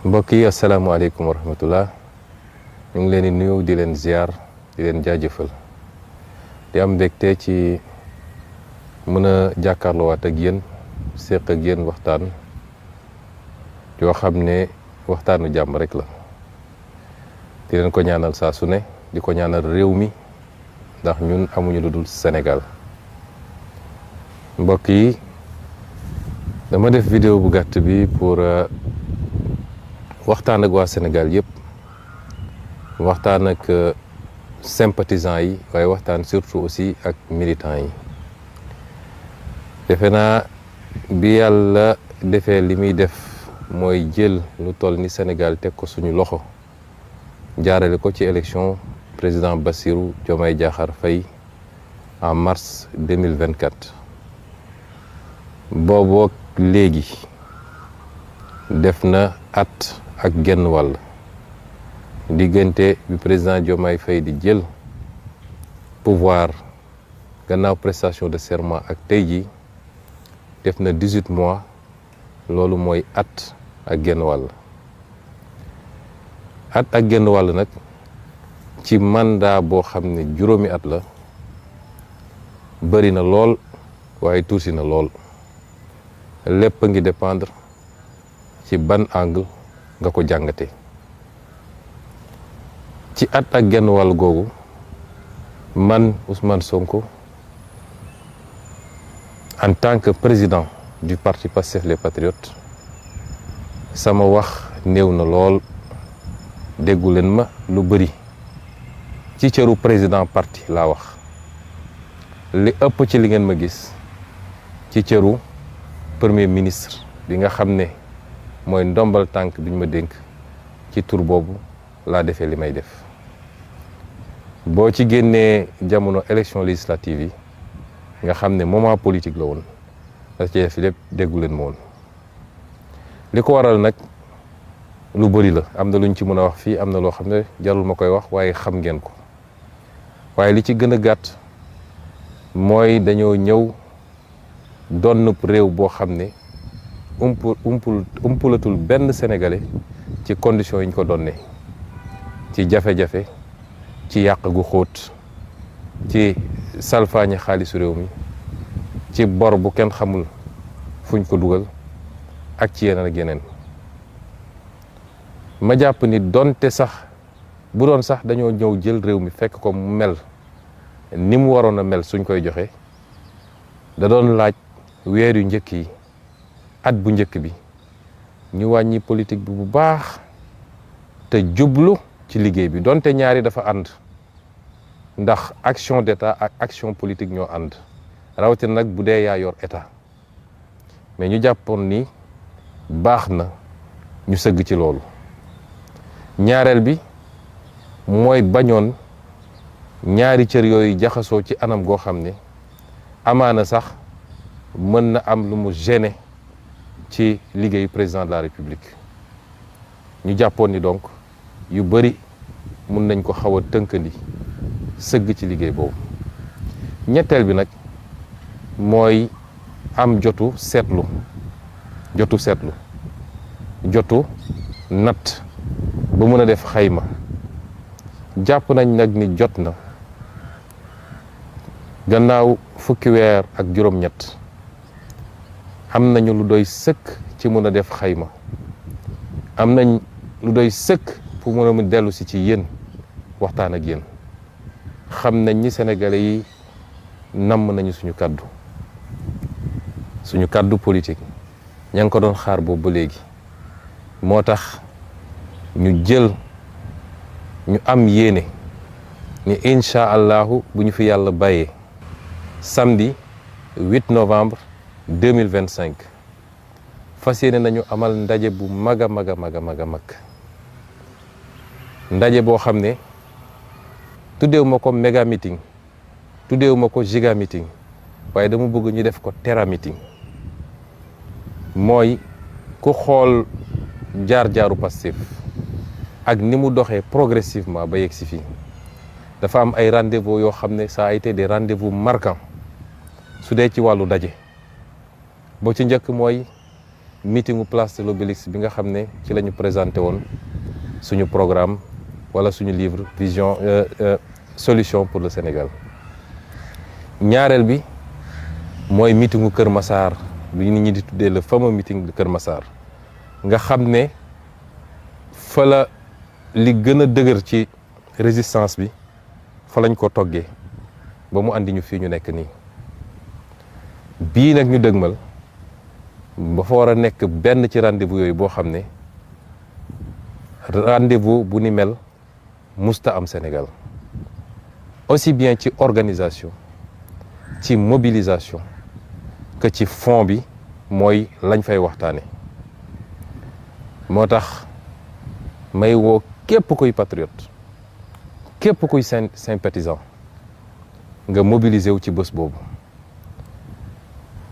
mbokk yi asalaamaaleykum wa rahmatullah ñu ngi leen di nuyu di leen ziar di leen jaajëfal di am mbégte ci mën a jàkkaarloowaat ak yéen séq ak yéen waxtaan yoo xam ne waxtaanu jàmm rek la di leen ko ñaanal saa su ne di ko ñaanal réew mi ndax ñun amuñu lu dul Sénégal mbokk yi dama def vidéo bu gàtt bi pour waxtaan ak waa Sénégal yëpp waxtaan ak sympathisants yi waaye waxtaan surtout aussi ak militants yi defe naa bi yàlla defee li muy def mooy jël lu toll ni Sénégal teg ko suñu loxo jaarale ko ci élection président Bassirou Diomaye Diakhar Faye en mars 2024 booboo léegi def na at ak genn wàll diggante bi président Diomaye Faye di jël pouvoir gannaaw prestation de serment ak tey ji def na 18 mois loolu mooy at ak genn wàll nag ci mandat boo xam ne juróomi at la bëri na lool waaye tuuti na lool lépp a ngi dépendre ci ban angle nga ko jàngate ci at ak genn wàll googu man Ousmane Sonko en tant que président du parti Pastef les Patriotes sama wax néew na lool déggu leen ma lu bëri ci cëru président parti laa wax li ëpp ci li ngeen ma gis ci cëru premier ministre bi nga xam ne mooy ndombal tànk bi ñu ma dénk ci tur boobu laa defee li may def boo ci génnee jamono élection législative yi nga xam ne moment politique la woon da ci def lépp déggu leen ma woon li ko waral nag lu bëri la am na lu ñu ci mën a wax fii am na loo xam ne jarul ma koy wax waaye xam ngeen ko waaye li ci gën a gàtt mooy dañoo ñëw doon réew boo xam ne umpulatul benn sénégalais ci conditions yi ñu ko doonne ci jafe-jafe ci yàq gu xóot ci salfaañi xaalisu réew mi ci bor bu kenn xamul fuñ ko dugal ak ci yeneen ak yeneen ma jàpp ni donte sax bu doon sax dañoo ñëw jël réew mi fekk ko mu mel ni mu waroon a mel suñ koy joxe da doon laaj weer yu njëkk yi at bu njëkk bi ñu wàññi politique bi bu baax te jublu ci liggéey bi donte ñaari dafa ànd ndax action d'état ak action politique ñoo ànd rawatina nag bu dee yaa yor état mais ñu jàppoon ni baax na ñu sëgg ci loolu ñaareel bi mooy bañoon ñaari cër yooyu jaxasoo ci anam goo xam ne amaana sax mën na am lu mu gêner ci liggéeyu président de la république ñu jàppoon ni donc yu bëri mun nañ ko xaw a tënkandi sëgg ci liggéey boobu ñetteel bi nag mooy am jotu seetlu jotu natt ba mën a def xayma jàpp nañ nag ni jot na gannaaw fukki weer ak juróom-ñett am nañu lu doy sëkk ci mën a def xayma am nañ lu doy sëkk pour mën a mu dellu si ci yéen waxtaan ak yéen xam nañ ni sénégalais yi namm nañu suñu kàddu politique ña ngi ko doon xaar boobu ba léegi moo tax ñu am yéene ni incha allahu bu ñu fi yàlla bàyyee samedi 8 novembre 2025 fas yéene nañu amal ndaje bu mag a mag a mag a mag a mag ndaje boo xam ne tuddeewu ma ko méga meeting tuddeewu ma ko giga meeting waaye dama bëgg ñu def ko tera meeting mooy ku xool jaar-jaaru Pastef ak ni mu doxee progressivement ba yegg si fii dafa am ay rendez-vous yoo xam ne ça a été des rendez-vous marquants su dee ci wàllu daje boo ci njëkk mooy meetingu place de l'Obélisque bi nga xam ne ci la ñu présenté woon suñu programme wala suñu livre vision solution pour le Sénégal. ñaareel bi mooy meetingu Kër Massar bi nit ñi di tuddee le fameux meeting de Kër Massar nga xam ne fa la li gën a dëgër ci résistance bi fa lañ ko toggee ba mu andi ñu fii ñu nekk nii. bii nag ñu dëgmal ba fa war a nekk benn ci rendez-vous yooyu boo xam ne rendez-vous bu ni mel musta am Sénégal, aussi bien ci organisation ci mobilisation que ci fond bi mooy lañ fay waxtaane. moo tax may woo képp kuy patriote képp kuy sympathisant nga mobiliser wu ci bés boobu.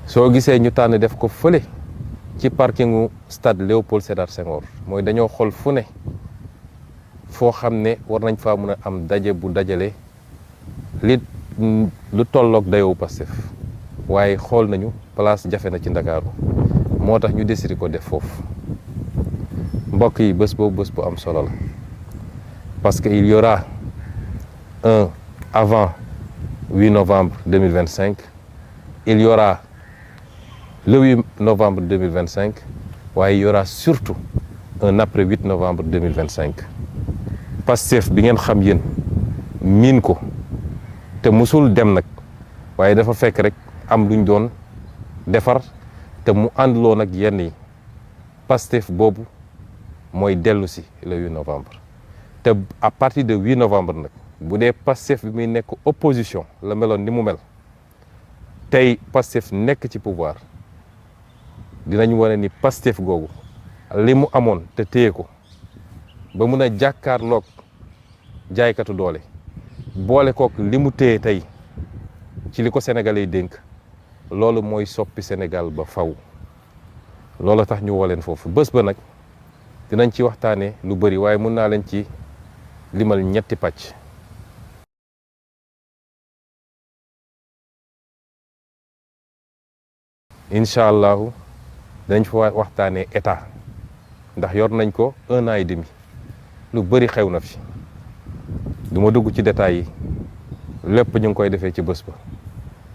soo gisee ñu tànn def ko fële ci parkingu stade Léopold Sédar Senghor mooy dañoo xool fu ne foo xam ne war nañ faa mën a am daje bu dajale lu tolloog dayoo Pastef waaye xool nañu place jafe na ci Ndakaaru moo tax ñu décidé ko def foofu. mbokk yi bés boobu bés bu am solo la parce que il y aura un avant 8 novembre 2025, il y aura le 8 novembre 2025 waaye il y aura surtout un après 8 novembre 2025. Pastef bi ngeen xam yéen miin ko te musul dem nag waaye dafa fekk rek am luñ doon defar te mu àndloon ak yenn yi. Pastef boobu mooy dellu si le 8 novembre te à partir de 8 novembre nag bu dee Pastef bi muy nekk opposition la meloon ni mu mel tey Pastef nekk ci pouvoir dinañ wane ni Pastef googu li mu amoon te téye ko ba mun a jàkkaarloog jaaykatu doole boole kook li mu téye tey ci li ko Sénégalais yi dénk loolu mooy soppi Sénégal ba faw. loolu tax ñu woo leen foofu bés ba nag dinañ ci waxtaanee lu bëri waaye mun naa leen ci limal ñetti pàcc. incha allahu dinañ fa waxtaanee état ndax yor nañ ko 1 an et demi lu bëri xew na fi du ma dugg ci détails yi lépp ñu ngi koy defee ci bés ba.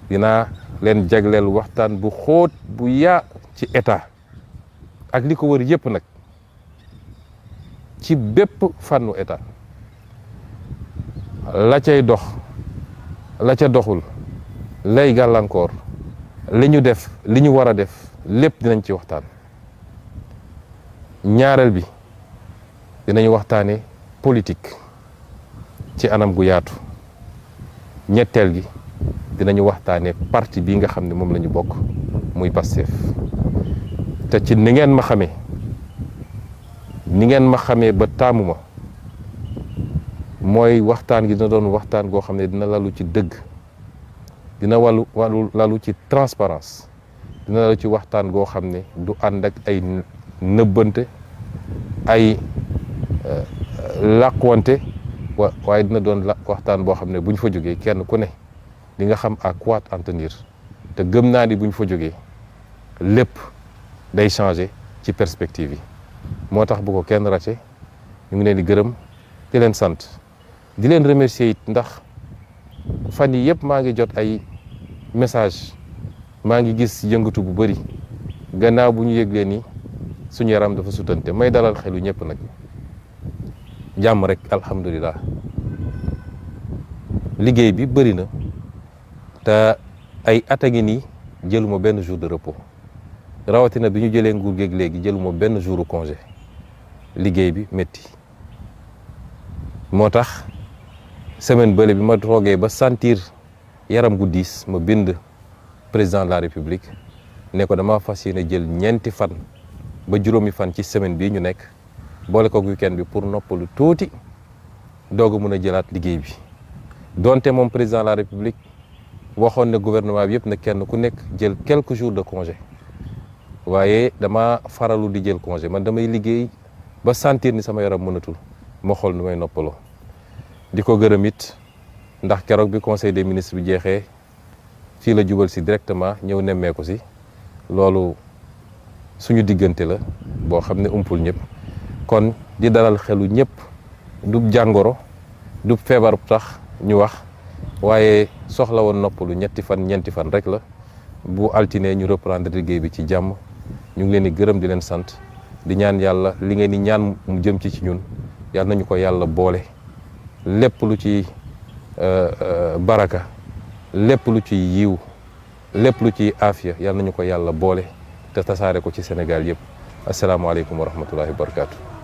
dinaa leen jagleel waxtaan bu xóot bu yaa ci état ak li ko wër yëpp nag ci bépp fànnu état la cay dox la ca doxul lay gàllankoor li ñu def li ñu war a def lépp dinañ ci waxtaan. ñaareel bi dinañ waxtaane politique ci anam gu yaatu. ñetteel gi dinañu waxtaane parti bi nga xam ne moom la ñu bokk muy Pastef te ci ni ngeen ma xamee ba taamu ma mooy waxtaan gi dina doon waxtaan goo xam ne dina lalu ci dëgg, dina lalu ci transparence, dina lalu ci waxtaan goo xam ne du ànd ak ay nëbbante ay làqwante waaye dina doon waxtaan boo xam ne bu ñu fa jógee kenn ku ne di nga xam à quoi en tenir te gëm naa ni bu ñu fa jógee lépp day changer ci perspective yi. moo tax bu ko kenn raté ñu ngi leen di gërëm di leen sant di leen remercier it ndax fan yi yëpp maa ngi jot ay message maa ngi gis yëngatu bu bëri gannaaw bu ñu yëglee ni suñu yaram dafa sutante may dalal xelu ñëpp nag jàmm rek alhamdulilah. liggéey bi bëri na te ay at a ngi nii jëluma benn jour de repos rawatina bi ñu jëlee nguur géeg léegi jëluma benn jour congé liggéey bi métti moo tax semaine bële bi ma toogee ba sentir yaram gu diis ma bind président de la république ne ko dama fas yéene jël 4 fan ba juróomi fan ci semaine bii ñu nekk boole ko weekend bi pour noppalu tuuti doog a mun a jëlaat liggéey bi. donte moom président de la république waxoon ne gouvernement bi yëpp ne kenn ku nekk jël quelques jours de congé waaye dama faralu di jël congé man damay liggéey ba sentir ni sama yaram mënatul ma xool nu may noppaloo. di ko gërëm it ndax keroog bi conseil des ministres bi jeexee fii la jubal si directement ñëw nemmeeku si loolu suñu diggante la boo xam ne umpul ñëpp kon di dalal xelu ñëpp du jàngoro du feebar tax ñu wax waaye soxla woon noppalu ñetti fan ñeenti fan rek la bu altine ñu reprendre liggéey bi ci jàmm ñu ngi leen di gërëm di leen sant di ñaan yàlla li ngeen di ñaan mu jëm ci ñun yàlla nañu ko yàlla boole lépp lu ci baraka lépp lu ci yiw lépp lu ci aafiya yàlla nañu ko yàlla boole te tasaare ko ci Sénégal yëpp asalaamaaleykum wa rahmatullahi wa barakaatu.